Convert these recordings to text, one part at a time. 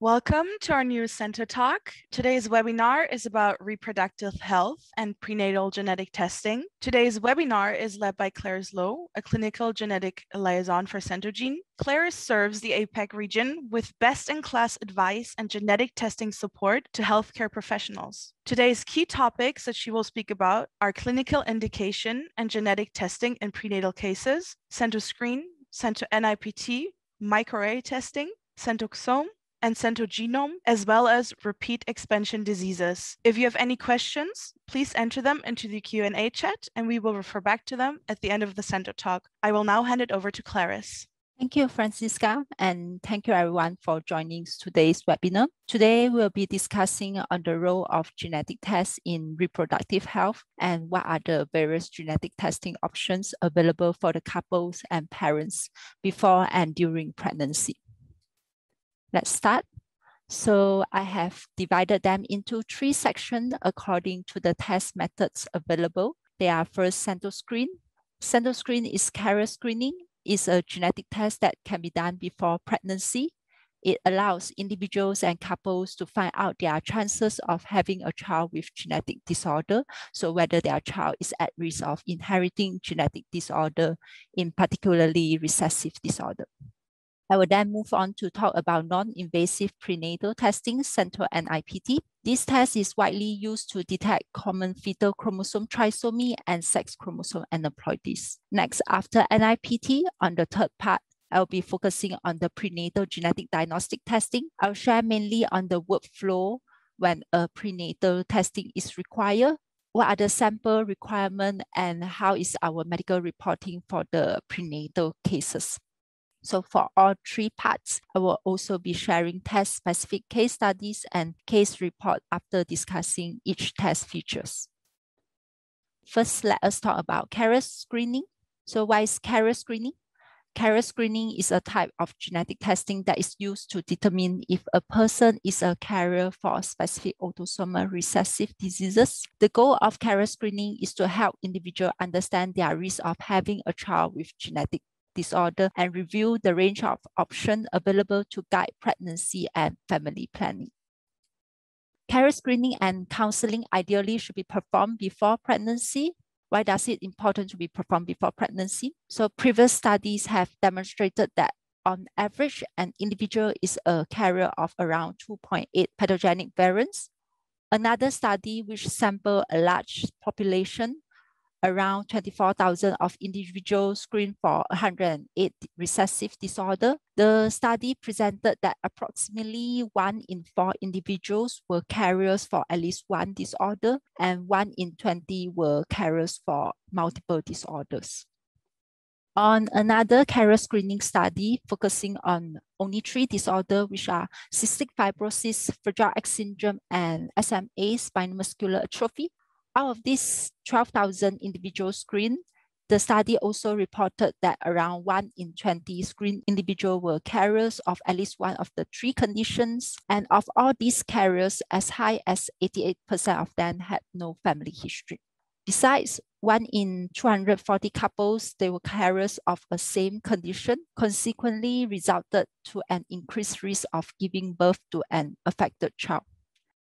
Welcome to our new CentoTalk. Today's webinar is about reproductive health and prenatal genetic testing. Today's webinar is led by Claire Lowe, a clinical genetic liaison for CentoGene. Claire serves the APAC region with best-in-class advice and genetic testing support to healthcare professionals. Today's key topics that she will speak about are clinical indication and genetic testing in prenatal cases, CentoScreen, CentoNIPT, Microarray testing, CentoXome, and CentoGenome, as well as repeat expansion diseases. If you have any questions, please enter them into the Q&A chat and we will refer back to them at the end of the CentoTalk. I will now hand it over to Clarice. Thank you, Francisca, and thank you everyone for joining today's webinar. Today, we'll be discussing on the role of genetic tests in reproductive health and what are the various genetic testing options available for the couples and parents before and during pregnancy. Let's start. So I have divided them into three sections according to the test methods available. They are first CentoScreen. CentoScreen is carrier screening. It's a genetic test that can be done before pregnancy. It allows individuals and couples to find out their chances of having a child with genetic disorder. So whether their child is at risk of inheriting genetic disorder, in particularly recessive disorder. I will then move on to talk about non-invasive prenatal testing, CentoNIPT. This test is widely used to detect common fetal chromosome trisomy and sex chromosome aneuploidies. Next, after NIPT, on the third part, I'll be focusing on the prenatal genetic diagnostic testing. I'll share mainly on the workflow when a prenatal testing is required, what are the sample requirements, and how is our medical reporting for the prenatal cases. So for all three parts, I will also be sharing test-specific case studies and case report after discussing each test features. First, let us talk about carrier screening. So what is carrier screening? Carrier screening is a type of genetic testing that is used to determine if a person is a carrier for specific autosomal recessive diseases. The goal of carrier screening is to help individuals understand their risk of having a child with genetic disorder and review the range of options available to guide pregnancy and family planning. Carrier screening and counseling ideally should be performed before pregnancy. Why does it important to be performed before pregnancy? So previous studies have demonstrated that on average, an individual is a carrier of around 2.8 pathogenic variants. Another study which sampled a large population, around 24,000 of individuals screened for 108 recessive disorder. The study presented that approximately 1 in 4 individuals were carriers for at least one disorder and 1 in 20 were carriers for multiple disorders. On another carrier screening study focusing on only 3 disorders, which are cystic fibrosis, Fragile X syndrome, and SMA, spinal muscular atrophy. Out of these 12,000 individuals screened, the study also reported that around 1 in 20 screened individuals were carriers of at least one of the 3 conditions. And of all these carriers, as high as 88% of them had no family history. Besides, 1 in 240 couples, they were carriers of a same condition, consequently resulted to an increased risk of giving birth to an affected child.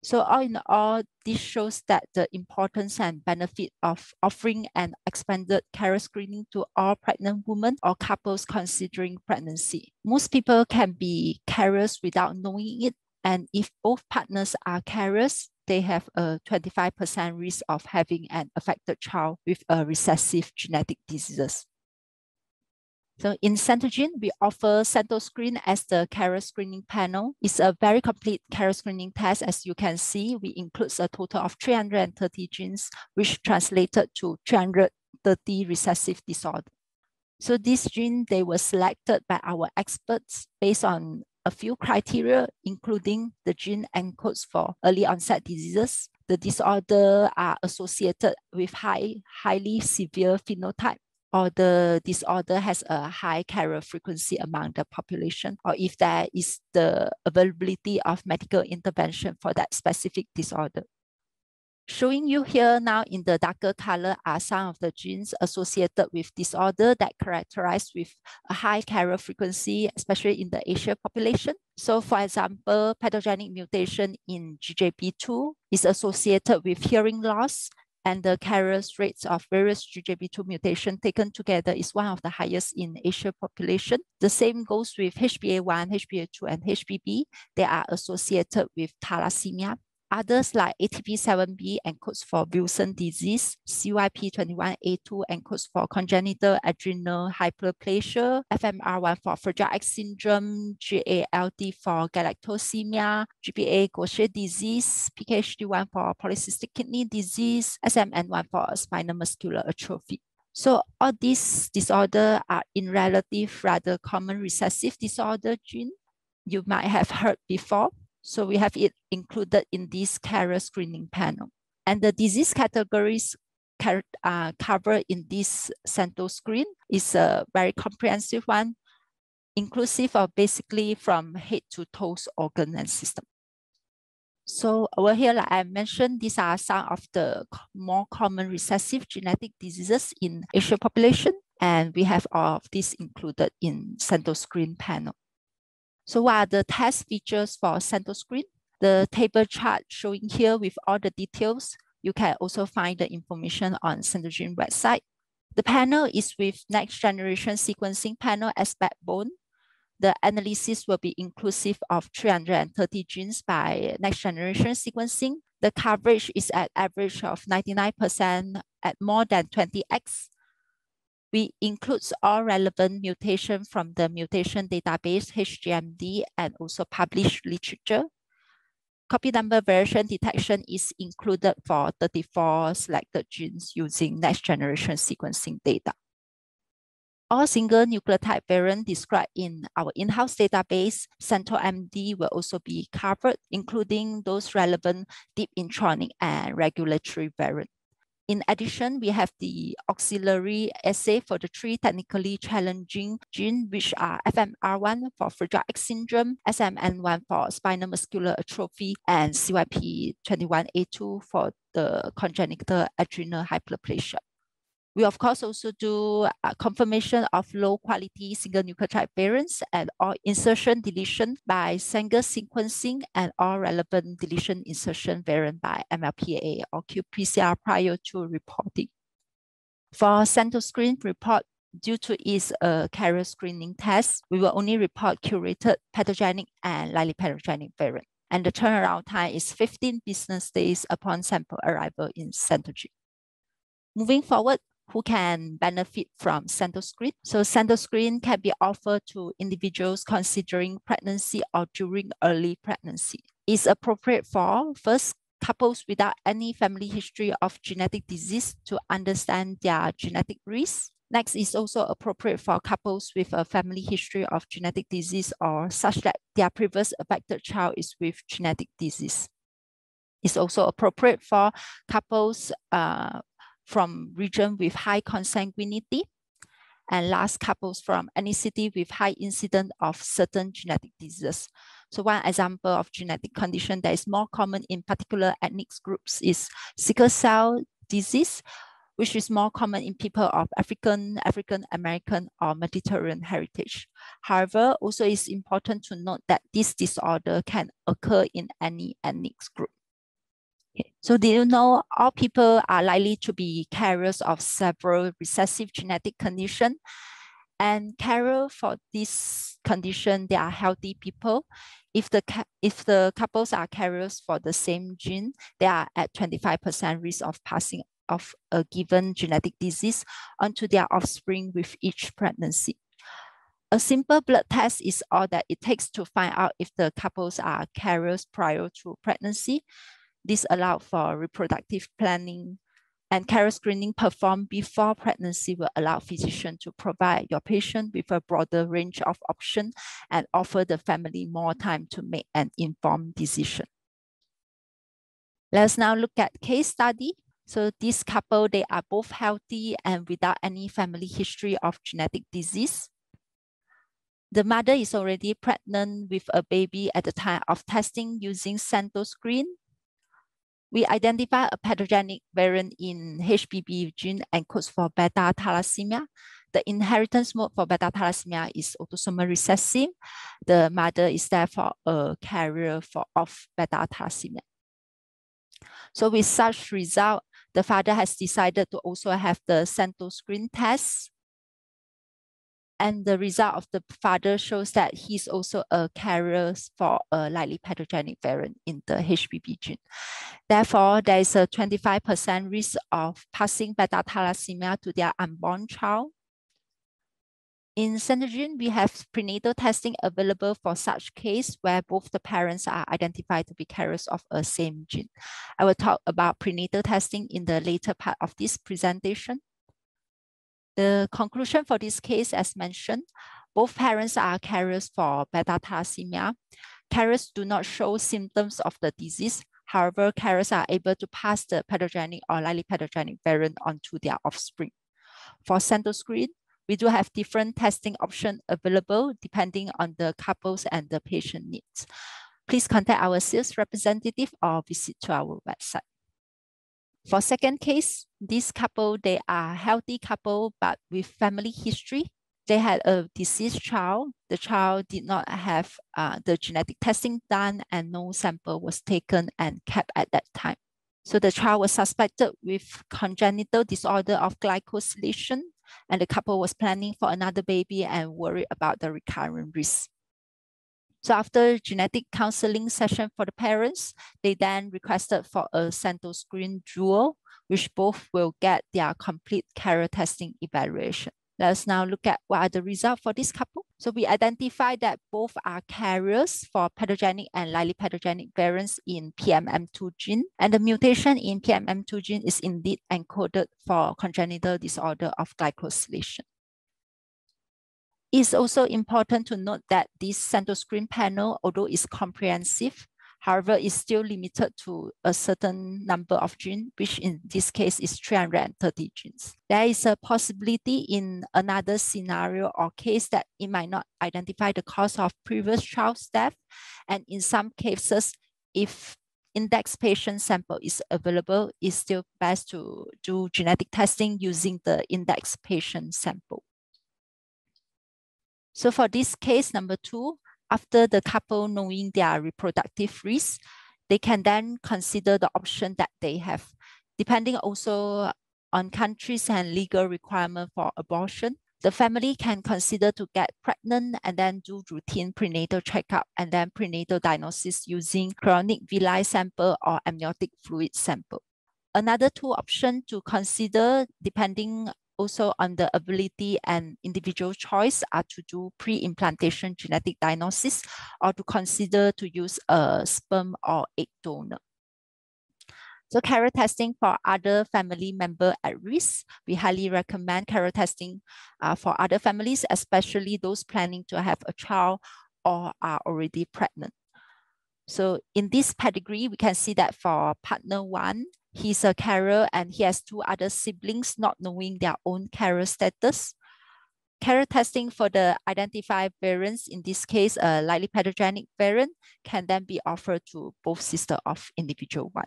So all in all, this shows that the importance and benefit of offering an expanded carrier screening to all pregnant women or couples considering pregnancy. Most people can be carriers without knowing it, and if both partners are carriers, they have a 25% risk of having an affected child with a recessive genetic diseases. So in CentoGene, we offer CentoScreen as the carrier screening panel. It's a very complete carrier screening test. As you can see, we include a total of 330 genes, which translated to 330 recessive disorders. So these genes, they were selected by our experts based on a few criteria, including the gene encodes for early onset diseases. The disorder are associated with highly severe phenotype, or the disorder has a high carrier frequency among the population, or if there is the availability of medical intervention for that specific disorder. Showing you here now in the darker color are some of the genes associated with disorder that characterized with a high carrier frequency, especially in the Asian population. So for example, pathogenic mutation in GJB2 is associated with hearing loss, and the carrier rates of various GJB2 mutation taken together is one of the highest in Asian population. The same goes with HbA1, HbA2, and HbB. They are associated with thalassemia. Others like ATP7B encodes for Wilson disease, CYP21A2 encodes for congenital adrenal hyperplasia, FMR1 for Fragile X syndrome, GALD for galactosemia, GPA Gaucher disease, PKHD1 for polycystic kidney disease, SMN1 for spinal muscular atrophy. So all these disorders are in relative rather common recessive disorder gene you might have heard before. So we have it included in this carrier screening panel. And the disease categories covered in this CentoScreen is a very comprehensive one, inclusive of basically from head to toes organ and system. So over here, like I mentioned, these are some of the more common recessive genetic diseases in Asian population, and we have all of this included in CentoScreen panel. So what are the test features for CentoScreen? The table chart showing here with all the details. You can also find the information on CentoGenome website. The panel is with next generation sequencing panel as backbone. The analysis will be inclusive of 330 genes by next generation sequencing. The coverage is at average of 99% at more than 20x. We include all relevant mutations from the mutation database, HGMD, and also published literature. Copy number variation detection is included for 34 selected genes using next generation sequencing data. All single nucleotide variants described in our in-house database, CentoMD, will also be covered, including those relevant deep intronic and regulatory variants. In addition, we have the auxiliary assay for the 3 technically challenging genes, which are FMR1 for Fragile X syndrome, SMN1 for spinal muscular atrophy, and CYP21A2 for the congenital adrenal hyperplasia. We, of course, also do confirmation of low-quality single nucleotide variants and all insertion deletion by Sanger sequencing and all relevant deletion insertion variant by MLPA or qPCR prior to reporting. For CentoScreen report, due to its carrier screening test, we will only report curated pathogenic and lightly pathogenic variant. And the turnaround time is 15 business days upon sample arrival in CentoGenome. Moving forward, who can benefit from CentoScreen? So CentoScreen can be offered to individuals considering pregnancy or during early pregnancy. It's appropriate for, first, couples without any family history of genetic disease to understand their genetic risk. Next is also appropriate for couples with a family history of genetic disease or such that their previous affected child is with genetic disease. It's also appropriate for couples from region with high consanguinity, and last, couples from any city with high incidence of certain genetic diseases. So one example of genetic condition that is more common in particular ethnic groups is sickle cell disease, which is more common in people of African American, or Mediterranean heritage. However, also it's important to note that this disorder can occur in any ethnic group. Okay. So do you know all people are likely to be carriers of several recessive genetic conditions? And carrier for this condition, they are healthy people. If the couples are carriers for the same gene, they are at 25% risk of passing of a given genetic disease onto their offspring with each pregnancy. A simple blood test is all that it takes to find out if the couples are carriers prior to pregnancy. This allows for reproductive planning, and carrier screening performed before pregnancy will allow physicians to provide your patient with a broader range of options and offer the family more time to make an informed decision. Let's now look at case study. So this couple, they are both healthy and without any family history of genetic disease. The mother is already pregnant with a baby at the time of testing using CentoScreen. We identify a pathogenic variant in HBB gene encodes for beta thalassemia. The inheritance mode for beta thalassemia is autosomal recessive. The mother is therefore a carrier of beta thalassemia. So with such result, the father has decided to also have the CentoScreen test. And the result of the father shows that he's also a carrier for a likely pathogenic variant in the HBB gene. Therefore, there is a 25% risk of passing beta thalassemia to their unborn child. In CentoGenome, we have prenatal testing available for such case where both the parents are identified to be carriers of a same gene. I will talk about prenatal testing in the later part of this presentation. The conclusion for this case, as mentioned, both parents are carriers for beta thalassemia. Carriers do not show symptoms of the disease. However, carriers are able to pass the pathogenic or likely pathogenic variant onto their offspring. For CentoScreen, we do have different testing options available depending on the couples and the patient needs. Please contact our sales representative or visit to our website. For second case, this couple, they are a healthy couple, but with family history. They had a deceased child. The child did not have the genetic testing done and no sample was taken and kept at that time. So the child was suspected with congenital disorder of glycosylation, and the couple was planning for another baby and worried about the recurrent risk. So after genetic counseling session for the parents, they then requested for a CentoScreen duo, which both will get their complete carrier testing evaluation. Let's now look at what are the results for this couple. So we identified that both are carriers for pathogenic and likely pathogenic variants in PMM2 gene. And the mutation in PMM2 gene is indeed encoded for congenital disorder of glycosylation. It's also important to note that this CentoScreen panel, although it's comprehensive, however, is still limited to a certain number of genes, which in this case is 330 genes. There is a possibility in another scenario or case that it might not identify the cause of previous child's death. And in some cases, if index patient sample is available, it's still best to do genetic testing using the index patient sample. So for this case number 2, after the couple knowing their reproductive risk, they can then consider the option that they have, depending also on countries and legal requirement for abortion. The family can consider to get pregnant and then do routine prenatal checkup and then prenatal diagnosis using chronic villi sample or amniotic fluid sample. Another 2 options to consider, depending also on the ability and individual choice, are to do pre-implantation genetic diagnosis or to consider to use a sperm or egg donor. So carrier testing for other family member at risk, we highly recommend carrier testing for other families, especially those planning to have a child or are already pregnant. So in this pedigree, we can see that for partner 1, he's a carrier and he has 2 other siblings not knowing their own carrier status. Carrier testing for the identified variants, in this case, a likely pathogenic variant, can then be offered to both sisters of individual 1.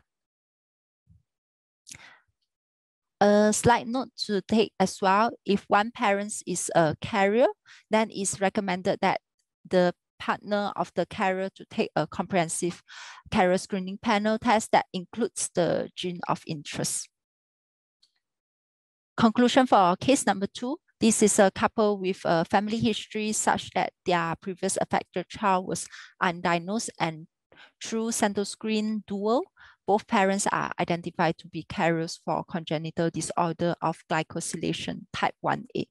A slight note to take as well, if one parent is a carrier, then it's recommended that the partner of the carrier to take a comprehensive carrier screening panel test that includes the gene of interest. Conclusion for case number 2, this is a couple with a family history such that their previous affected child was undiagnosed, and through CentoScreen dual, both parents are identified to be carriers for congenital disorder of glycosylation type 1A.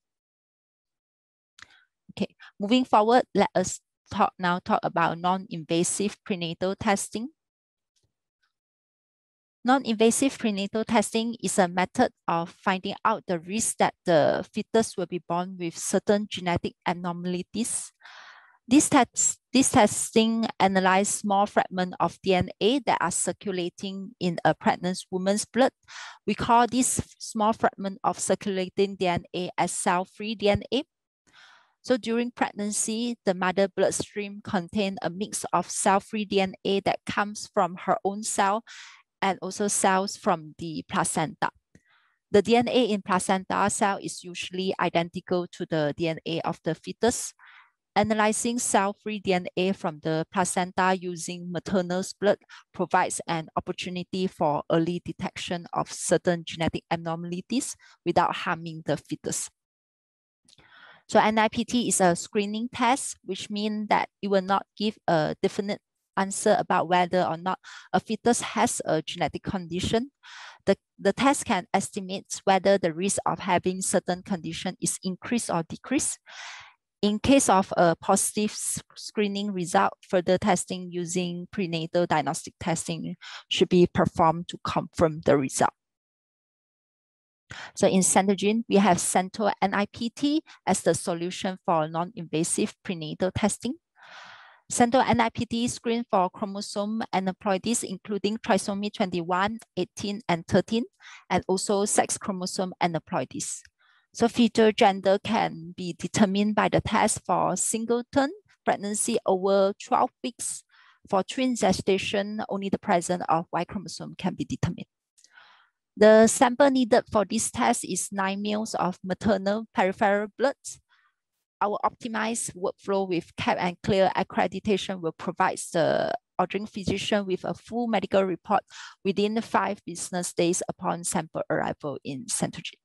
Okay, moving forward, let us talk about non-invasive prenatal testing. Non-invasive prenatal testing is a method of finding out the risk that the fetus will be born with certain genetic abnormalities. This testing analyzes small fragments of DNA that are circulating in a pregnant woman's blood. We call this small fragment of circulating DNA as cell-free DNA. So during pregnancy, the mother bloodstream contains a mix of cell-free DNA that comes from her own cell and also cells from the placenta. The DNA in placenta cell is usually identical to the DNA of the fetus. Analyzing cell-free DNA from the placenta using maternal blood provides an opportunity for early detection of certain genetic abnormalities without harming the fetus. So NIPT is a screening test, which means that it will not give a definite answer about whether or not a fetus has a genetic condition. The test can estimate whether the risk of having certain condition is increased or decreased. In case of a positive screening result, further testing using prenatal diagnostic testing should be performed to confirm the result. So in CentoGenome, we have CentoNIPT as the solution for non-invasive prenatal testing. CentoNIPT screen for chromosome aneuploidies, including trisomy 21, 18, and 13, and also sex chromosome aneuploidies. So fetal gender can be determined by the test for singleton pregnancy over 12 weeks. For twin gestation, only the presence of Y chromosome can be determined. The sample needed for this test is 9 mL of maternal peripheral blood. Our optimized workflow with CAP and CLEAR accreditation will provide the ordering physician with a full medical report within 5 business days upon sample arrival in CentoGenome.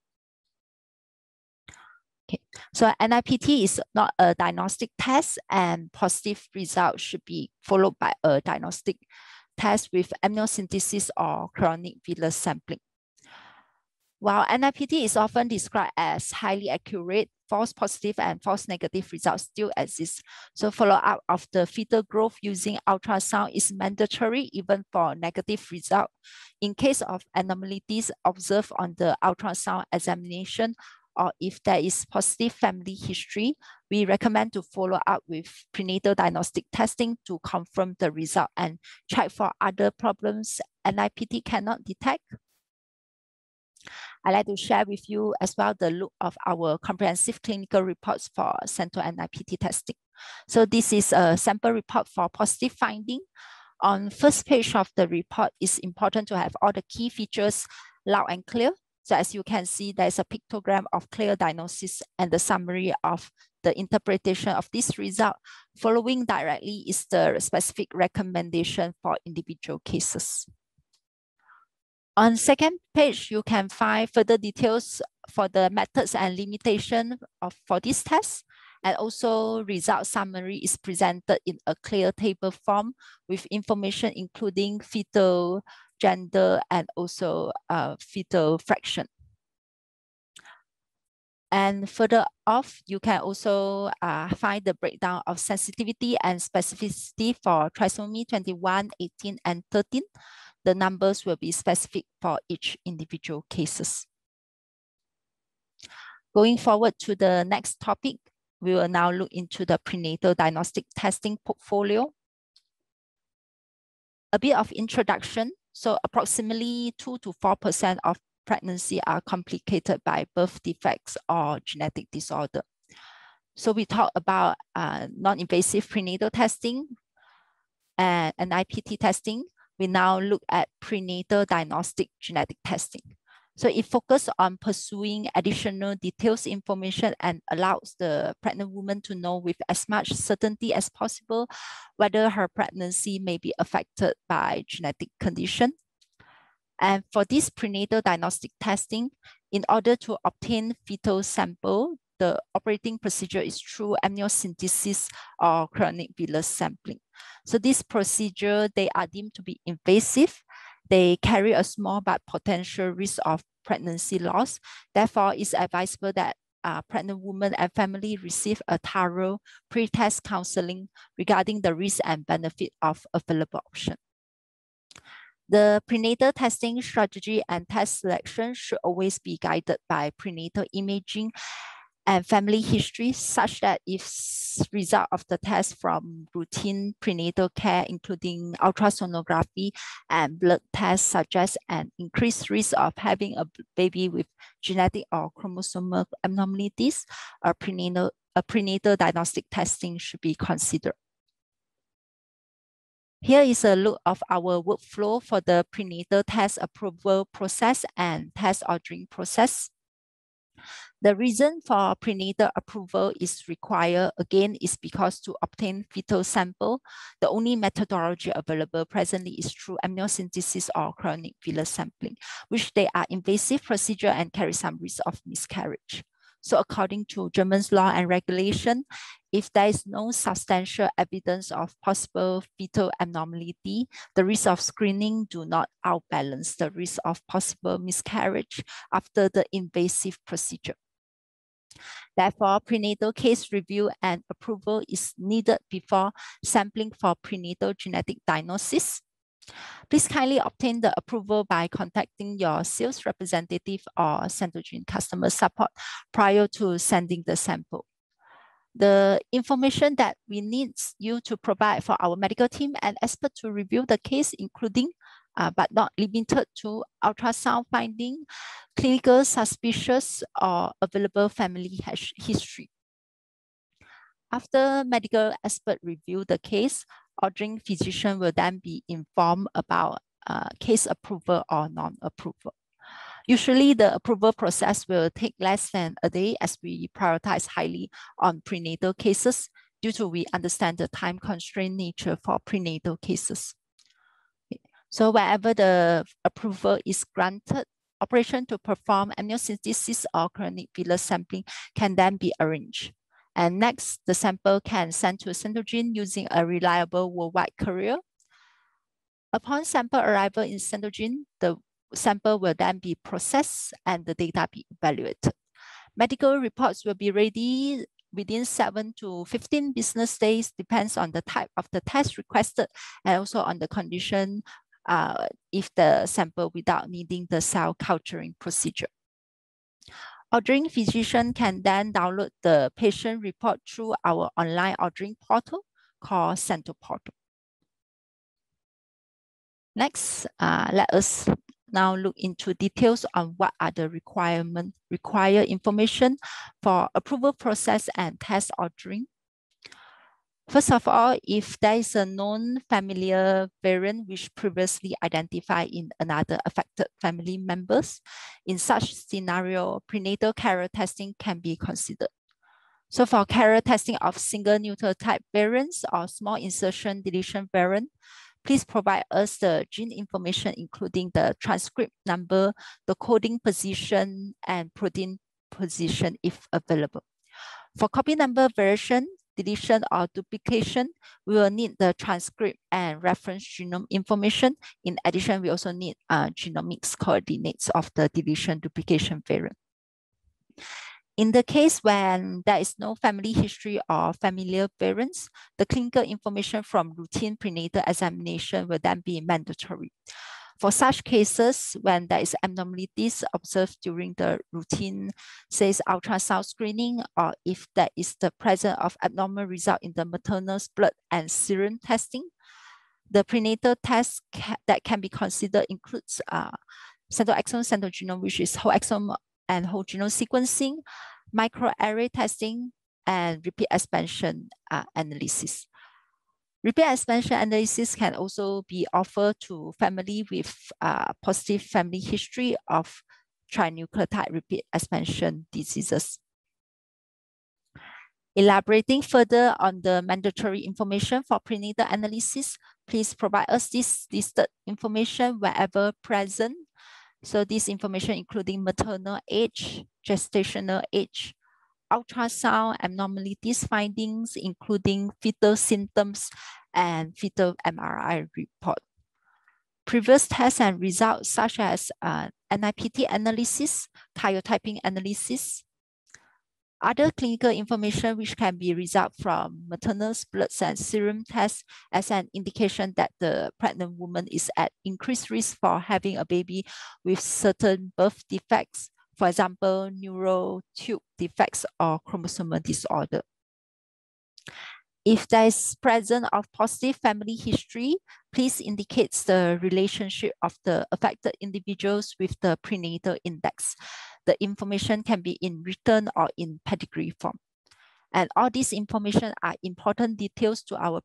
Okay. So NIPT is not a diagnostic test, and positive results should be followed by a diagnostic test with amniocentesis or chronic villus sampling. While NIPT is often described as highly accurate, false positive and false negative results still exist. So follow-up of the fetal growth using ultrasound is mandatory even for negative result. In case of abnormalities observed on the ultrasound examination, or if there is positive family history, we recommend to follow up with prenatal diagnostic testing to confirm the result and check for other problems NIPT cannot detect. I'd like to share with you as well the look of our comprehensive clinical reports for CentoNIPT testing. So this is a sample report for positive finding. On first page of the report, it's important to have all the key features loud and clear. So as you can see, there's a pictogram of clear diagnosis and the summary of the interpretation of this result. Following directly is the specific recommendation for individual cases. On second page, you can find further details for the methods and limitation for this test. And also result summary is presented in a clear table form with information including fetal gender and also fetal fraction. And further off, you can also find the breakdown of sensitivity and specificity for trisomy 21, 18, and 13. The numbers will be specific for each individual cases. Going forward to the next topic, we will now look into the prenatal diagnostic testing portfolio. A bit of introduction. So approximately 2 to 4% of pregnancy are complicated by birth defects or genetic disorder. So we talk about non-invasive prenatal testing and NIPT testing. We now look at prenatal diagnostic genetic testing. So it focuses on pursuing additional details information and allows the pregnant woman to know with as much certainty as possible whether her pregnancy may be affected by genetic condition. And for this prenatal diagnostic testing, in order to obtain fetal sample, the operating procedure is through amniocentesis or chronic villus sampling. So this procedure, they are deemed to be invasive. They carry a small but potential risk of pregnancy loss. Therefore, it's advisable that pregnant women and family receive a thorough pre-test counseling regarding the risk and benefit of available option. The prenatal testing strategy and test selection should always be guided by prenatal imaging and family history, such that if result of the test from routine prenatal care, including ultrasonography and blood tests, suggest an increased risk of having a baby with genetic or chromosomal abnormalities, a prenatal diagnostic testing should be considered. Here is a look of our workflow for the prenatal test approval process and test ordering process. The reason for prenatal approval is required, again, is because to obtain fetal sample, the only methodology available presently is through amniocentesis or chronic villus sampling, which they are invasive procedure and carry some risk of miscarriage. So according to German's law and regulation, if there is no substantial evidence of possible fetal abnormality, the risk of screening do not outbalance the risk of possible miscarriage after the invasive procedure. Therefore, prenatal case review and approval is needed before sampling for prenatal genetic diagnosis. Please kindly obtain the approval by contacting your sales representative or CentoGenome customer support prior to sending the sample. The information that we need you to provide for our medical team and expert to review the case, including but not limited to ultrasound finding, clinical suspicious or available family history. After medical expert review the case, ordering physician will then be informed about case approval or non-approval. Usually the approval process will take less than a day as we prioritize highly on prenatal cases due to we understand the time constraint nature for prenatal cases. So wherever the approval is granted, operation to perform amniocentesis or chronic villus sampling can then be arranged. And next, the sample can send to CentoGenome using a reliable worldwide courier. Upon sample arrival in CentoGenome, the sample will then be processed and the data be evaluated. Medical reports will be ready within 7 to 15 business days, depends on the type of the test requested and also on the condition if the sample without needing the cell culturing procedure. Ordering physician can then download the patient report through our online ordering portal called CentoPortal. Next, let us now look into details on what are the required information for approval process and test ordering. First of all, if there is a known familial variant which previously identified in another affected family members, in such scenario, prenatal carrier testing can be considered. So for carrier testing of single nucleotide variants or small insertion deletion variant, please provide us the gene information, including the transcript number, the coding position, and protein position if available. For copy number version, deletion or duplication, we will need the transcript and reference genome information. In addition, we also need genomics coordinates of the deletion duplication variant. In the case when there is no family history or familial variants, the clinical information from routine prenatal examination will then be mandatory. For such cases, when there is abnormalities observed during the routine, say ultrasound screening, or if there is the presence of abnormal result in the maternal blood and serum testing, the prenatal test that can be considered includes CentoXome, CentoGenome, which is whole exome and whole genome sequencing, microarray testing, and repeat expansion analysis. Repeat expansion analysis can also be offered to family with positive family history of trinucleotide repeat expansion diseases. Elaborating further on the mandatory information for prenatal analysis, please provide us this listed information wherever present. So this information including maternal age, gestational age, ultrasound abnormalities findings, including fetal symptoms and fetal MRI report. Previous tests and results such as NIPT analysis, karyotyping analysis, other clinical information which can be result from maternal blood and serum tests as an indication that the pregnant woman is at increased risk for having a baby with certain birth defects, for example, neural tube defects or chromosomal disorder. If there is presence of positive family history, please indicate the relationship of the affected individuals with the prenatal index. The information can be in written or in pedigree form. And all these information are important details to our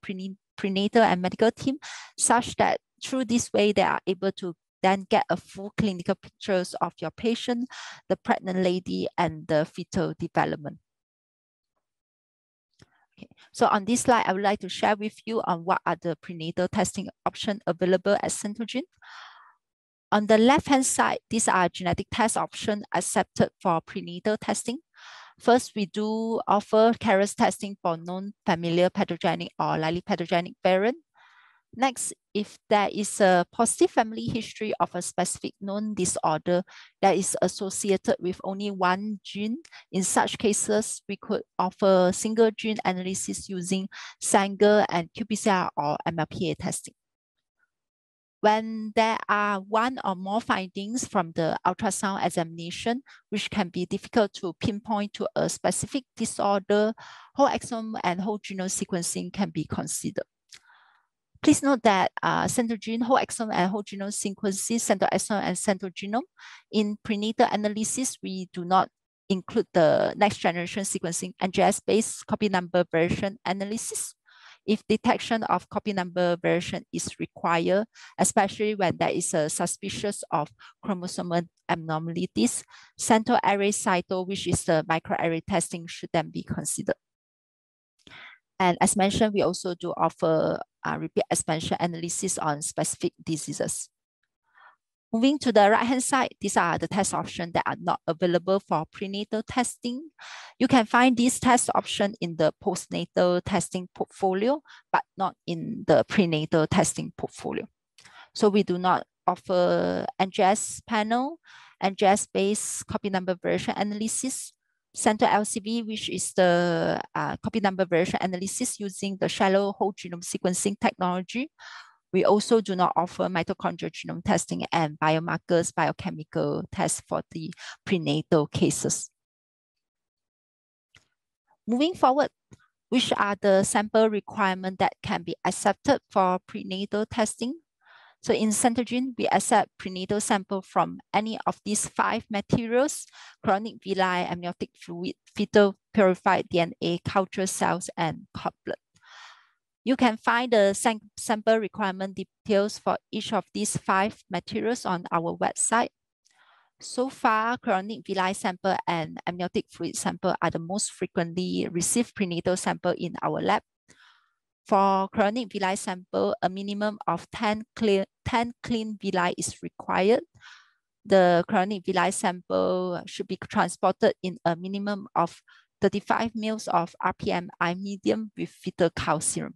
prenatal and medical team, such that through this way, they are able to then get a full clinical pictures of your patient, the pregnant lady, and the fetal development. Okay. So on this slide, I would like to share with you on what are the prenatal testing options available at CentoGenome. On the left-hand side, these are genetic test options accepted for prenatal testing. First, we do offer carrier testing for known familial pathogenic or likely pathogenic variant. Next, if there is a positive family history of a specific known disorder that is associated with only one gene, in such cases, we could offer single gene analysis using Sanger and qPCR or MLPA testing. When there are one or more findings from the ultrasound examination, which can be difficult to pinpoint to a specific disorder, whole exome and whole genome sequencing can be considered. Please note that CentoGene, whole exome and whole genome sequences, CentoXome and CentoGenome. In prenatal analysis, we do not include the next generation sequencing NGS-based copy number version analysis. If detection of copy number version is required, especially when there is a suspicious of chromosomal abnormalities, CentoArray cyto, which is the microarray testing, should then be considered. And as mentioned, we also do offer repeat expansion analysis on specific diseases. Moving to the right-hand side, these are the test options that are not available for prenatal testing. You can find these test options in the postnatal testing portfolio, but not in the prenatal testing portfolio. So we do not offer NGS panel, NGS-based copy number version analysis, CentoLCB, which is the copy number version analysis using the shallow whole genome sequencing technology. We also do not offer mitochondrial genome testing and biomarkers, biochemical tests for the prenatal cases. Moving forward, which are the sample requirements that can be accepted for prenatal testing? So in CentoGene, we accept prenatal sample from any of these 5 materials: chorionic villi, amniotic fluid, fetal purified DNA, culture cells, and cord blood. You can find the sample requirement details for each of these 5 materials on our website. So far, chorionic villi sample and amniotic fluid sample are the most frequently received prenatal sample in our lab. For chorionic villi sample, a minimum of 10 clean villi is required. The chorionic villi sample should be transported in a minimum of 35 mL of RPMI medium with fetal cow serum.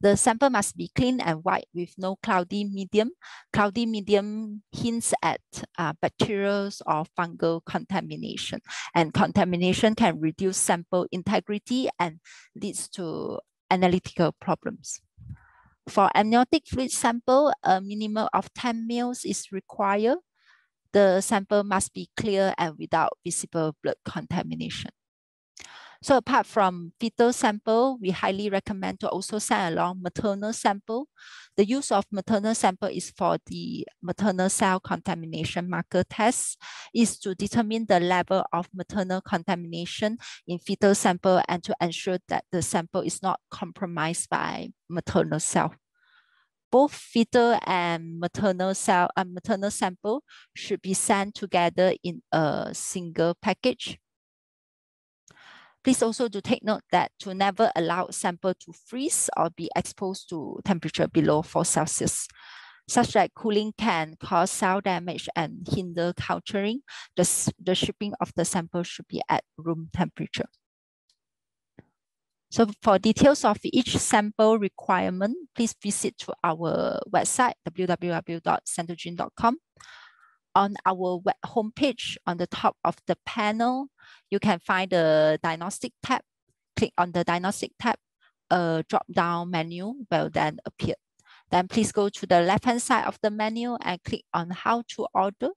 The sample must be clean and white with no cloudy medium. Cloudy medium hints at bacterial or fungal contamination, and contamination can reduce sample integrity and leads to analytical problems. For amniotic fluid sample, a minimum of 10 mL is required. The sample must be clear and without visible blood contamination. So apart from fetal sample, we highly recommend to also send along maternal sample. The use of maternal sample is for the maternal cell contamination marker test, is to determine the level of maternal contamination in fetal sample and to ensure that the sample is not compromised by maternal cell. Both fetal and maternal sample should be sent together in a single package. Please also do take note that to never allow sample to freeze or be exposed to temperature below 4 Celsius. Such that cooling can cause cell damage and hinder culturing. The shipping of the sample should be at room temperature. So for details of each sample requirement, please visit to our website, www.centogene.com. On our web homepage, on the top of the panel, you can find the diagnostic tab. Click on the diagnostic tab. A drop-down menu will then appear. Then please go to the left-hand side of the menu and click on how to order.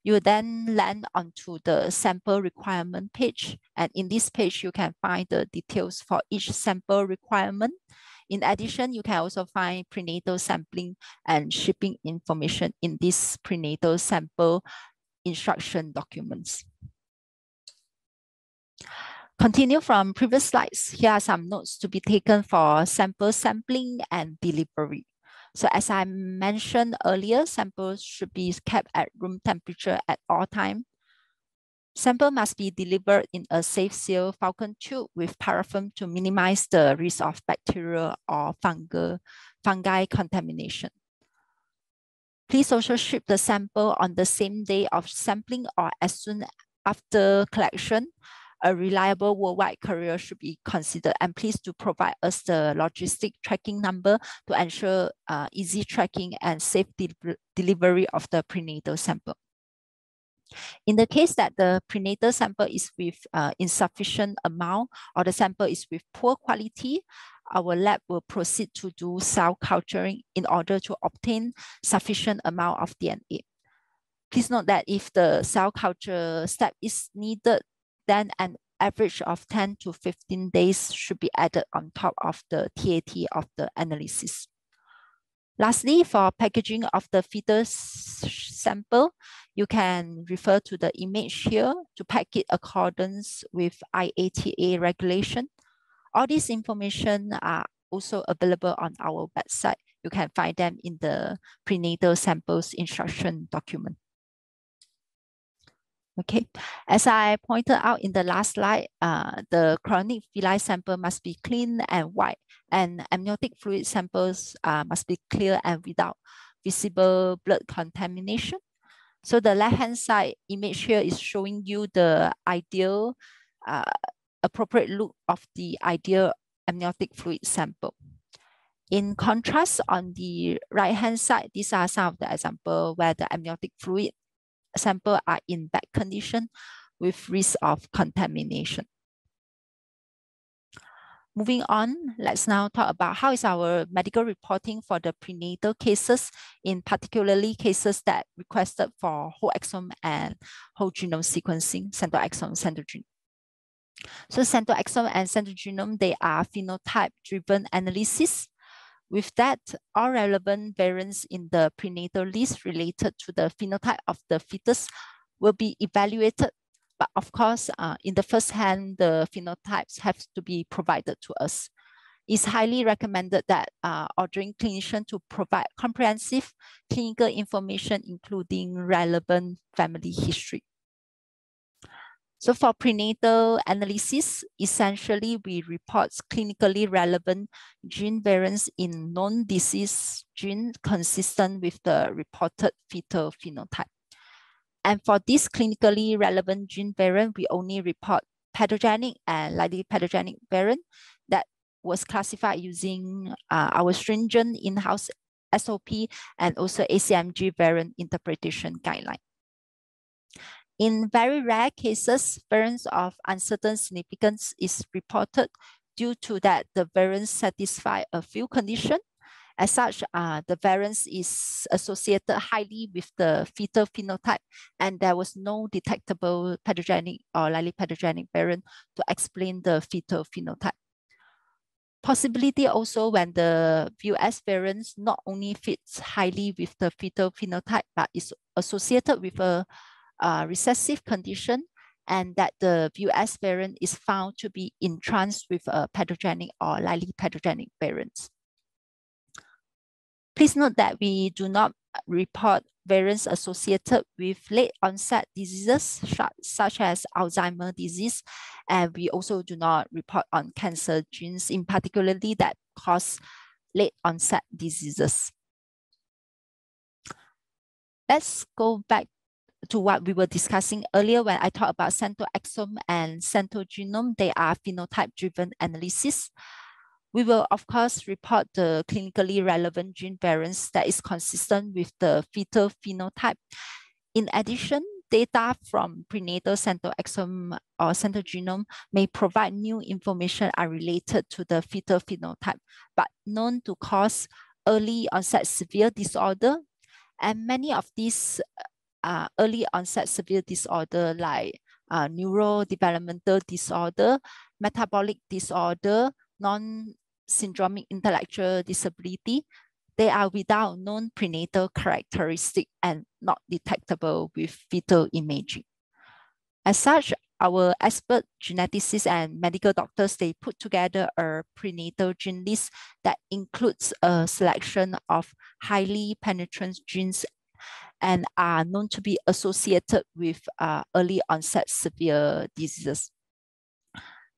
You then land onto the sample requirement page. And in this page, you can find the details for each sample requirement. In addition, you can also find prenatal sampling and shipping information in this prenatal sample instruction documents. Continue from previous slides. Here are some notes to be taken for sample sampling and delivery. So as I mentioned earlier, samples should be kept at room temperature at all times. Sample must be delivered in a safe seal Falcon tube with paraffin to minimize the risk of bacterial or fungi contamination. Please also ship the sample on the same day of sampling or as soon after collection. A reliable worldwide courier should be considered, and please do provide us the logistic tracking number to ensure easy tracking and safe delivery of the prenatal sample. In the case that the prenatal sample is with insufficient amount or the sample is with poor quality, our lab will proceed to do cell culturing in order to obtain sufficient amount of DNA. Please note that if the cell culture step is needed, then an average of 10 to 15 days should be added on top of the TAT of the analysis. Lastly, for packaging of the fetus sample, you can refer to the image here to pack it accordance with IATA regulation. All this information are also available on our website. You can find them in the prenatal samples instruction document. Okay, as I pointed out in the last slide, the chorionic villi sample must be clean and white, and amniotic fluid samples must be clear and without visible blood contamination. So the left-hand side image here is showing you the ideal, appropriate look of the ideal amniotic fluid sample. In contrast, on the right-hand side, these are some of the examples where the amniotic fluid sample are in bad condition with risk of contamination. Moving on, let's now talk about how is our medical reporting for the prenatal cases, in particularly cases that requested for whole exome and whole genome sequencing, CentoXome, CentoGenome. So CentoXome and CentoGenome, they are phenotype-driven analysis. With that, all relevant variants in the prenatal list related to the phenotype of the fetus will be evaluated. But of course, in the first hand, the phenotypes have to be provided to us. It's highly recommended that ordering clinician to provide comprehensive clinical information, including relevant family history. So for prenatal analysis, essentially we report clinically relevant gene variants in known disease gene consistent with the reported fetal phenotype. And for this clinically relevant gene variant, we only report pathogenic and likely pathogenic variant that was classified using our stringent in-house SOP and also ACMG variant interpretation guideline. In very rare cases, variants of uncertain significance is reported due to that the variants satisfy a few conditions. As such, the variance is associated highly with the fetal phenotype, and there was no detectable pathogenic or likely pathogenic variant to explain the fetal phenotype. Possibility also when the VUS variants not only fits highly with the fetal phenotype, but is associated with a recessive condition, and that the VUS variant is found to be entranced with a pathogenic or likely pathogenic variants. Please note that we do not report variants associated with late onset diseases such as Alzheimer's disease, and we also do not report on cancer genes in particularly that cause late onset diseases. Let's go back to what we were discussing earlier when I talked about CentoXome and CentoGenome. They are phenotype-driven analysis. We will, of course, report the clinically relevant gene variants that is consistent with the fetal phenotype. In addition, data from prenatal CentoXome or CentoGenome may provide new information unrelated to the fetal phenotype, but known to cause early onset severe disorder. And many of these early onset severe disorder like neurodevelopmental disorder, metabolic disorder, non-syndromic intellectual disability, they are without known prenatal characteristic and not detectable with fetal imaging. As such, our expert geneticists and medical doctors, they put together a prenatal gene list that includes a selection of highly penetrant genes and are known to be associated with early onset severe diseases.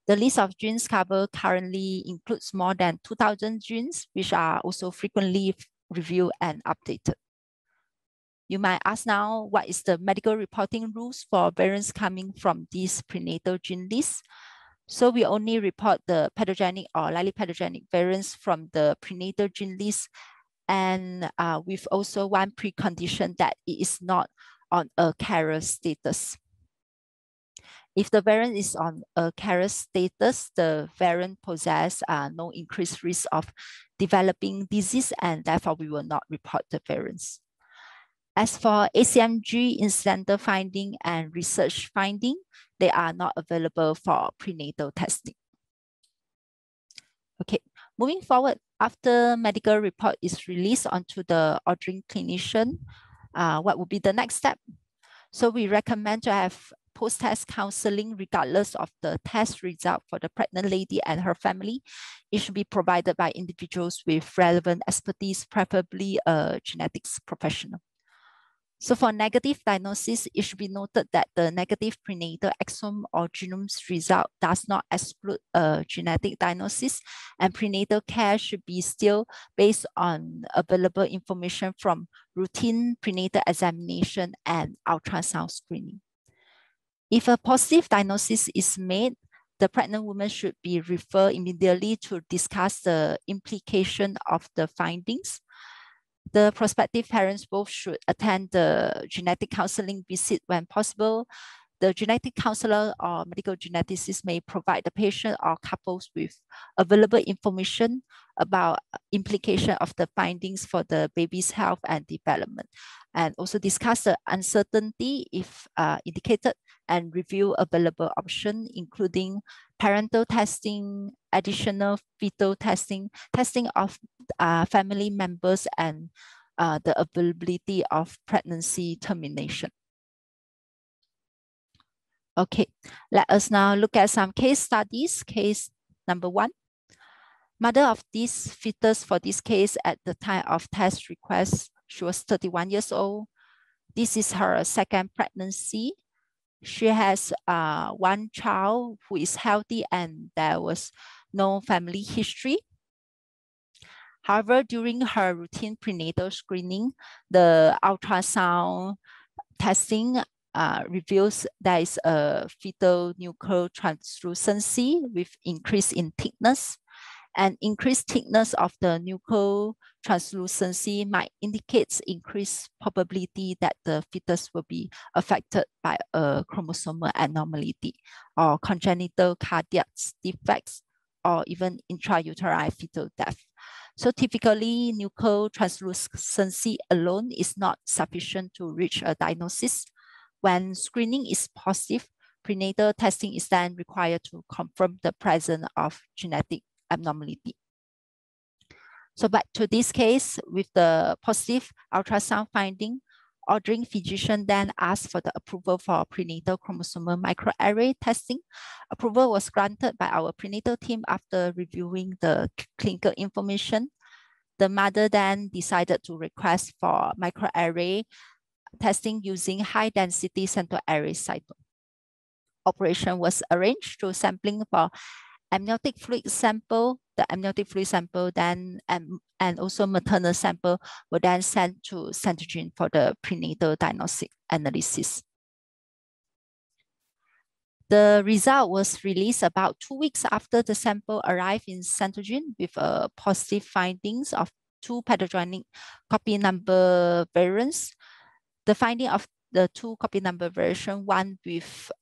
The list of genes covered currently includes more than 2,000 genes, which are also frequently reviewed and updated. You might ask now, what is the medical reporting rules for variants coming from these prenatal gene lists? So we only report the pathogenic or likely pathogenic variants from the prenatal gene list, and with also one precondition that it is not on a carrier status. If the variant is on a carrier status, the variant possesses no increased risk of developing disease, and therefore we will not report the variants. As for ACMG incidental finding and research finding, they are not available for prenatal testing. Okay, moving forward, after medical report is released onto the ordering clinician, what would be the next step? So we recommend to have post-test counseling regardless of the test result for the pregnant lady and her family. It should be provided by individuals with relevant expertise, preferably a genetics professional. So for negative diagnosis, it should be noted that the negative prenatal exome or genome's result does not exclude a genetic diagnosis, and prenatal care should be still based on available information from routine prenatal examination and ultrasound screening. If a positive diagnosis is made, the pregnant woman should be referred immediately to discuss the implication of the findings. The prospective parents both should attend the genetic counseling visit when possible. The genetic counselor or medical geneticist may provide the patient or couples with available information about implication of the findings for the baby's health and development, and also discuss the uncertainty if indicated, and review available options, including parental testing, additional fetal testing, testing of family members, and the availability of pregnancy termination. Okay, let us now look at some case studies. Case number 1. Mother of this fetus for this case at the time of test request, she was 31 years old. This is her second pregnancy. She has one child who is healthy and there was no family history. However, during her routine prenatal screening, the ultrasound testing reveals there is a fetal nuchal translucency with increase in thickness. And increased thickness of the nuchal translucency might indicate increased probability that the fetus will be affected by a chromosomal abnormality or congenital cardiac defects or even intrauterine fetal death. So typically, nuchal translucency alone is not sufficient to reach a diagnosis. When screening is positive, prenatal testing is then required to confirm the presence of genetic abnormality. So back to this case, with the positive ultrasound finding, ordering physician then asked for the approval for prenatal chromosomal microarray testing. Approval was granted by our prenatal team after reviewing the clinical information. The mother then decided to request for microarray testing using high-density CentoArray cytosol. Operation was arranged through sampling for amniotic fluid sample. The amniotic fluid sample then and also maternal sample were then sent to CentoGenome for the prenatal diagnostic analysis. The result was released about 2 weeks after the sample arrived in CentoGenome with positive findings of 2 pathogenic copy number variants. The finding of the 2 copy number version, one with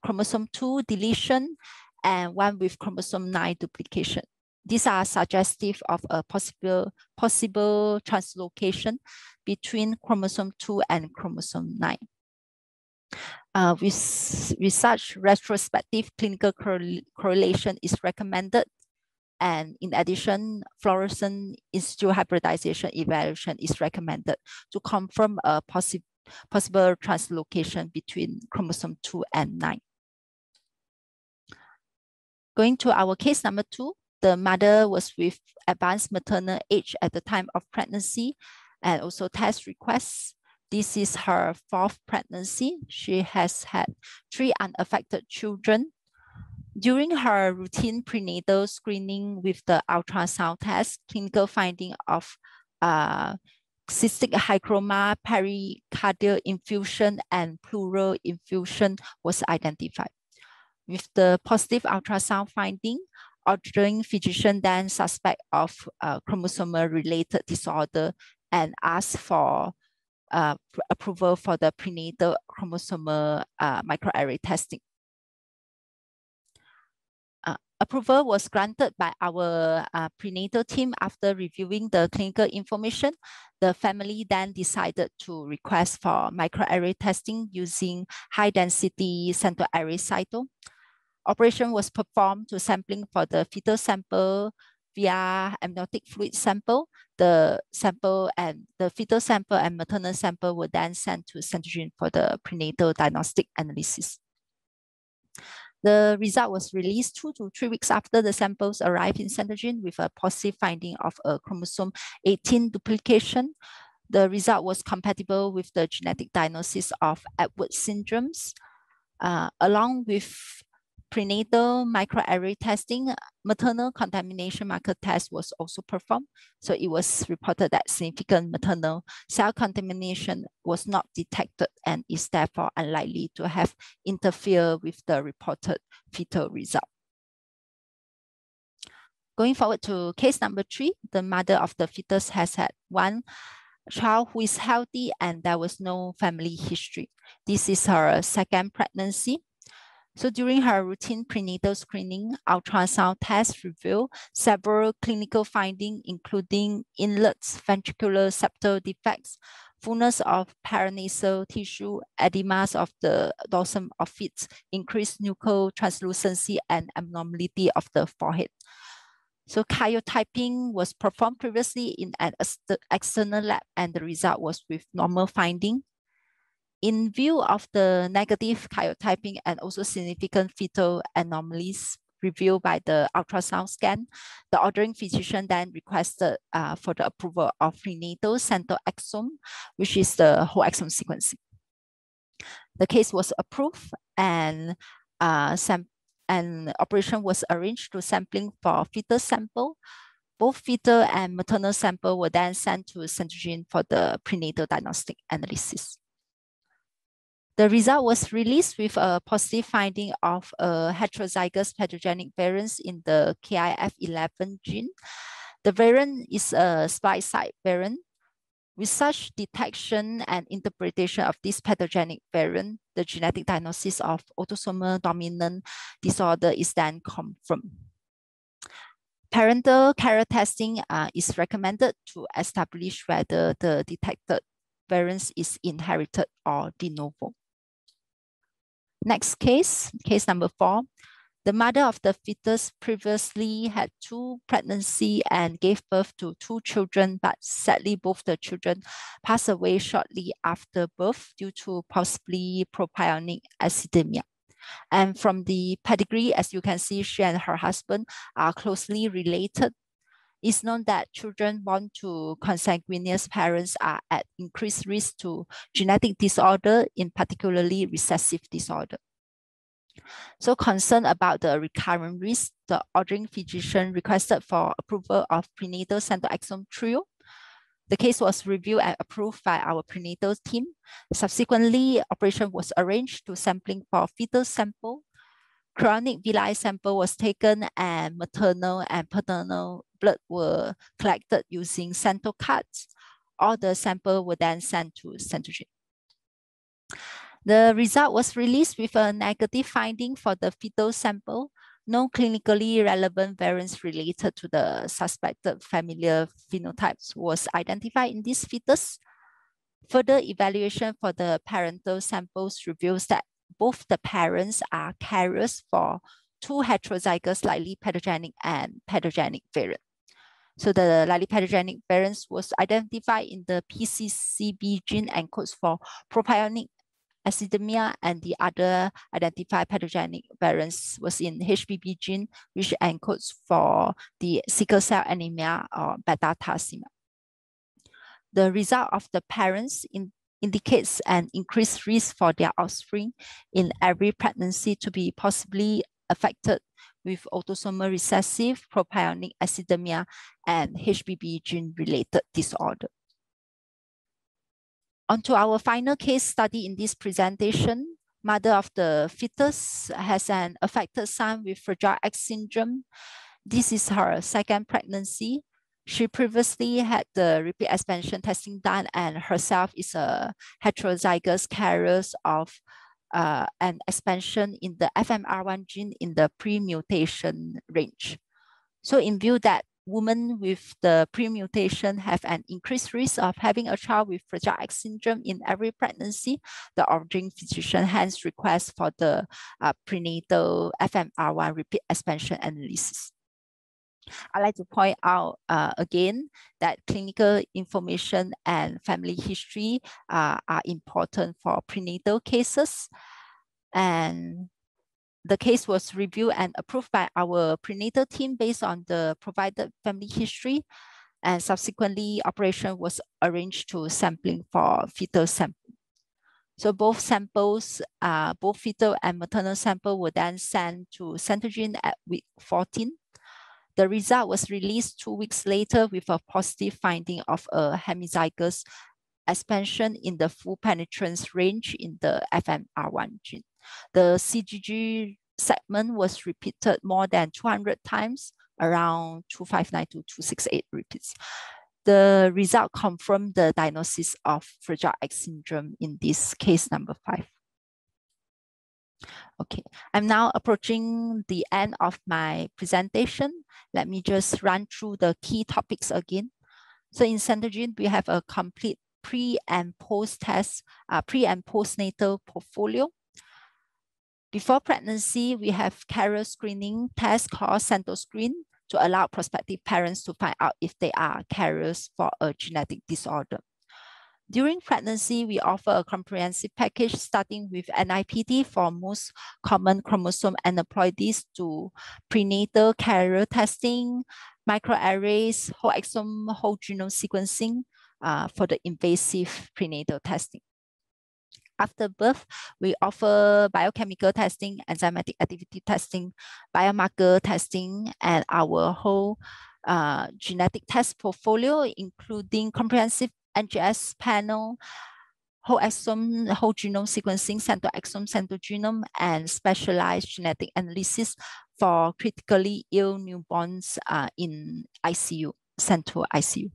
chromosome 2 deletion and one with chromosome 9 duplication. These are suggestive of a possible translocation between chromosome 2 and chromosome 9. With such retrospective clinical correlation is recommended. And in addition, fluorescent in situ hybridization evaluation is recommended to confirm a possible translocation between chromosome 2 and 9. Going to our case number 2, the mother was with advanced maternal age at the time of pregnancy and also test requests. This is her 4th pregnancy. She has had 3 unaffected children. During her routine prenatal screening with the ultrasound test, clinical finding of cystic hygroma, pericardial infusion, and pleural infusion was identified. With the positive ultrasound finding, ordering physician then suspect of chromosomal-related disorder and asked for approval for the prenatal chromosomal microarray testing. Approval was granted by our prenatal team after reviewing the clinical information. The family then decided to request for microarray testing using high-density CentoArray cyto. Operation was performed to sampling for the fetal sample via amniotic fluid sample. The fetal sample and maternal sample were then sent to CentoGenome for the prenatal diagnostic analysis. The result was released 2 to 3 weeks after the samples arrived in CentoGenome with a positive finding of a chromosome 18 duplication. The result was compatible with the genetic diagnosis of Edwards syndromes. Along with prenatal microarray testing, maternal contamination marker test was also performed. So it was reported that significant maternal cell contamination was not detected and is therefore unlikely to have interfered with the reported fetal result. Going forward to case number 3, the mother of the fetus has had 1 child who is healthy and there was no family history. This is her 2nd pregnancy. So during her routine prenatal screening, ultrasound tests revealed several clinical findings, including inlets, ventricular septal defects, fullness of paranasal tissue, edemas of the dorsum of feet, increased nuchal translucency, and abnormality of the forehead. So karyotyping was performed previously in an external lab, and the result was with normal finding. In view of the negative karyotyping and also significant fetal anomalies revealed by the ultrasound scan, the ordering physician then requested for the approval of prenatal CentoXome, which is the whole exome sequencing. The case was approved and operation was arranged to sampling for fetal sample. Both fetal and maternal sample were then sent to CentoGenome for the prenatal diagnostic analysis. The result was released with a positive finding of a heterozygous pathogenic variant in the KIF11 gene. The variant is a splice site variant. With such detection and interpretation of this pathogenic variant, the genetic diagnosis of autosomal dominant disorder is then confirmed. Parental carrier testing is recommended to establish whether the detected variant is inherited or de novo. Next case, case number 4. The mother of the fetus previously had 2 pregnancies and gave birth to 2 children, but sadly both the children passed away shortly after birth due to possibly propionic acidemia. And from the pedigree, as you can see, she and her husband are closely related. It's known that children born to consanguineous parents are at increased risk to genetic disorder, in particularly recessive disorder. So concerned about the recurrent risk, the ordering physician requested for approval of prenatal CentoXome trio. The case was reviewed and approved by our prenatal team. Subsequently, operation was arranged to sampling for fetal sample. Chronic villi sample was taken and maternal and paternal blood were collected using CentoCards. All the sample were then sent to CentoGenome. The result was released with a negative finding for the fetal sample. No clinically relevant variants related to the suspected familial phenotypes was identified in this fetus. Further evaluation for the parental samples reveals that both the parents are carriers for 2 heterozygous likely pathogenic and pathogenic variant. So the likely pathogenic variants was identified in the PCCB gene and codes for propionic acidemia, and the other identified pathogenic variants was in HBB gene, which encodes for the sickle cell anemia or beta thalassemia. The result of the parents indicates an increased risk for their offspring in every pregnancy to be possibly affected with autosomal recessive propionic acidemia and HBB gene-related disorder. On to our final case study in this presentation. Mother of the fetus has an affected son with Fragile X syndrome. This is her second pregnancy. She previously had the repeat expansion testing done and herself is a heterozygous carrier of an expansion in the FMR1 gene in the pre-mutation range. So in view that women with the pre-mutation have an increased risk of having a child with Fragile X syndrome in every pregnancy, the ordering physician hence requests for the prenatal FMR1 repeat expansion analysis. I'd like to point out again that clinical information and family history are important for prenatal cases. And the case was reviewed and approved by our prenatal team based on the provided family history. And subsequently, operation was arranged to sampling for fetal sample. So both samples, both fetal and maternal sample were then sent to CentoGenome at week 14. The result was released 2 weeks later with a positive finding of a hemizygous expansion in the full penetrance range in the FMR1 gene. The CGG segment was repeated more than 200 times, around 259 to 268 repeats. The result confirmed the diagnosis of Fragile X syndrome in this case number 5. Okay, I'm now approaching the end of my presentation. Let me just run through the key topics again. So in CentoGenome, we have a complete pre and post test, pre and postnatal portfolio. Before pregnancy, we have carrier screening test called CentoScreen to allow prospective parents to find out if they are carriers for a genetic disorder. During pregnancy, we offer a comprehensive package starting with NIPT for most common chromosome aneuploidies to prenatal carrier testing, microarrays, whole exome, whole genome sequencing for the invasive prenatal testing. After birth, we offer biochemical testing, enzymatic activity testing, biomarker testing, and our whole genetic test portfolio, including comprehensive NGS panel, whole exome, whole genome sequencing, CentoXome, CentoGenome, and specialized genetic analysis for critically ill newborns in ICU, Cento ICU.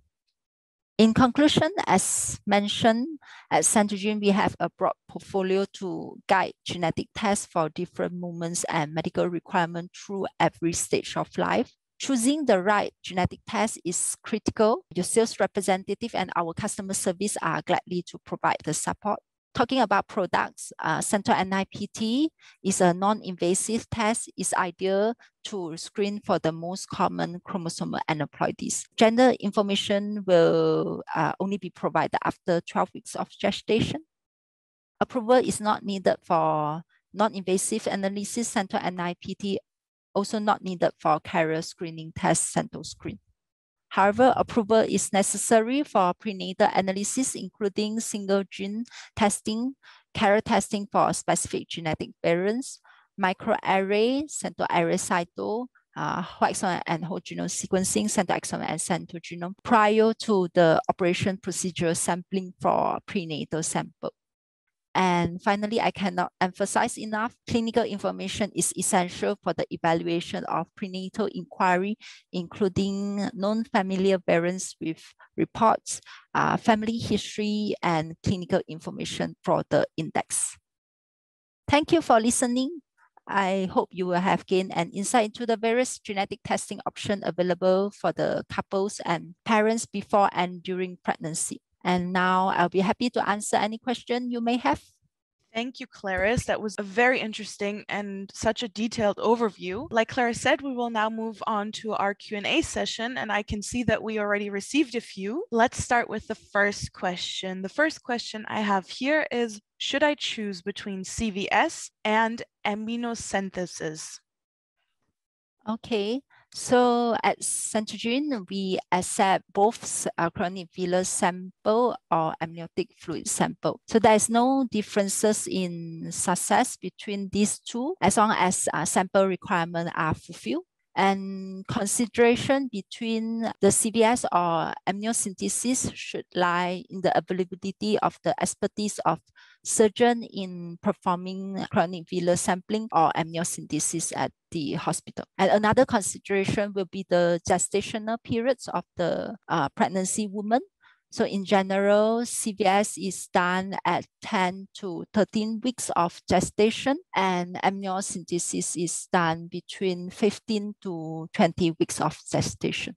In conclusion, as mentioned, at CentoGenome, we have a broad portfolio to guide genetic tests for different moments and medical requirements through every stage of life. Choosing the right genetic test is critical. Your sales representative and our customer service are gladly to provide the support. Talking about products, CentoNIPT is a non-invasive test. It's ideal to screen for the most common chromosomal aneuploidies. Gender information will only be provided after 12 weeks of gestation. Approval is not needed for non-invasive analysis, CentoNIPT also not needed for carrier screening test, CentoScreen. However, approval is necessary for prenatal analysis, including single gene testing, carrier testing for specific genetic variants, microarray, CentoArray cyto, whole exome and whole genome sequencing, CentoXome and CentoGenome, prior to the operation procedure sampling for prenatal sample. And finally, I cannot emphasize enough, clinical information is essential for the evaluation of prenatal inquiry, including known familial variants with reports, family history, and clinical information for the index. Thank you for listening. I hope you will have gained an insight into the various genetic testing options available for the couples and parents before and during pregnancy. And now I'll be happy to answer any question you may have. Thank you, Clarice. That was a very interesting and such a detailed overview. Like Clarice said, we will now move on to our Q&A session, and I can see that we already received a few. Let's start with the first question. The first question I have here is, should I choose between CVS and amniocentesis? Okay, so at CentoGenome, we accept both chronic venous sample or amniotic fluid sample. So there's no differences in success between these two as long as sample requirements are fulfilled. And consideration between the CVS or amniocentesis should lie in the availability of the expertise of surgeon in performing chronic venous sampling or amniocentesis at the hospital. And another consideration will be the gestational periods of the pregnancy woman. So in general, CVS is done at 10 to 13 weeks of gestation, and amniocentesis is done between 15 to 20 weeks of gestation.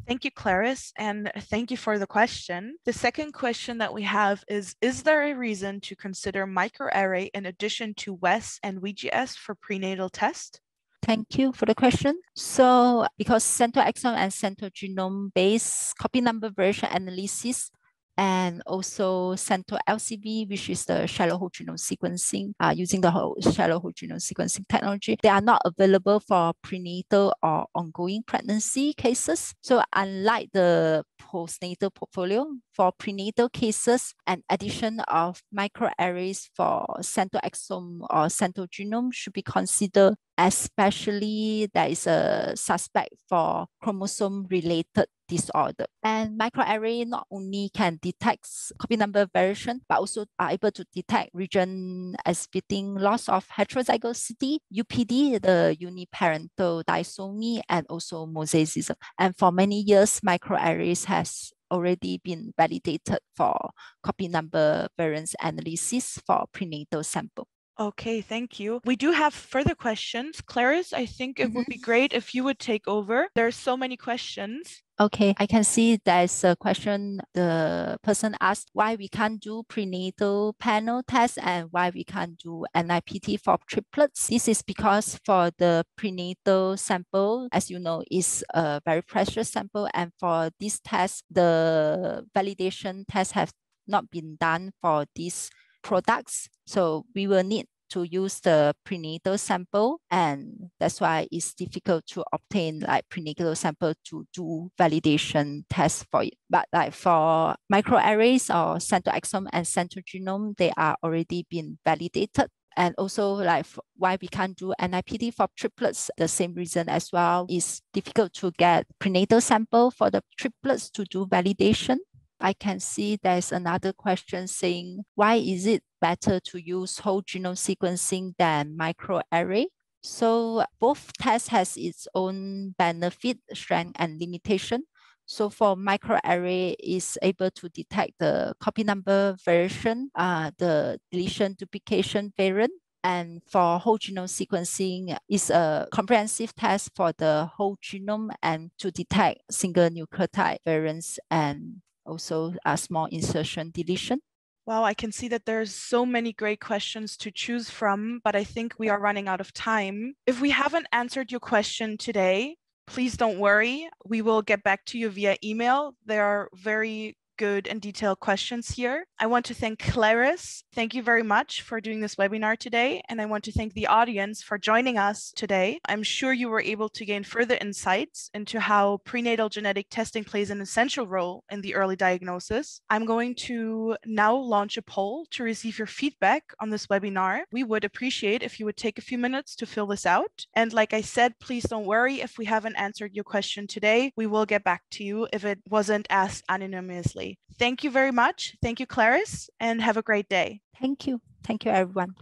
Thank you, Clarice, and thank you for the question. The second question that we have is there a reason to consider microarray in addition to WES and VGS for prenatal test? Thank you for the question. So because CentoXome and CentoGenome based copy number version analysis and also CentoLCV, which is the shallow whole genome sequencing, using the shallow whole genome sequencing technology, they are not available for prenatal or ongoing pregnancy cases. So unlike the postnatal portfolio, for prenatal cases, an addition of microarrays for CentoXome or CentoGenome should be considered, especially there is a suspect for chromosome-related disorder. And microarray not only can detect copy number variation, but also are able to detect region exhibiting loss of heterozygosity, UPD, the uniparental disomy, and also mosaicism. And for many years, microarrays has already been validated for copy number variance analysis for prenatal sample. Okay, thank you. We do have further questions. Clarice, I think it would be great if you would take over. There are so many questions. Okay, I can see there's a question. The person asked why we can't do prenatal panel test and why we can't do NIPT for triplets. This is because for the prenatal sample, as you know, is a very precious sample. And for this test, the validation tests have not been done for these products. So we will need to use the prenatal sample, and that's why it's difficult to obtain like prenatal sample to do validation tests for it. But like for microarrays or CentoXome and CentoGenome, they are already been validated. And also like why we can't do NIPT for triplets, the same reason as well, is difficult to get prenatal sample for the triplets to do validation. I can see there's another question saying, why is it better to use whole genome sequencing than microarray? So both tests has its own benefit, strength, and limitation. So for microarray is able to detect the copy number variation, the deletion duplication variant. And for whole genome sequencing is a comprehensive test for the whole genome and to detect single nucleotide variants and also a small insertion deletion. Wow, I can see that there's so many great questions to choose from, but I think we are running out of time. If we haven't answered your question today, please don't worry. We will get back to you via email. There are very good and detailed questions here. I want to thank Clarice. Thank you very much for doing this webinar today. And I want to thank the audience for joining us today. I'm sure you were able to gain further insights into how prenatal genetic testing plays an essential role in the early diagnosis. I'm going to now launch a poll to receive your feedback on this webinar. We would appreciate if you would take a few minutes to fill this out. And like I said, please don't worry if we haven't answered your question today. We will get back to you if it wasn't asked anonymously. Thank you very much. Thank you, Clarice, and have a great day. Thank you. Thank you, everyone.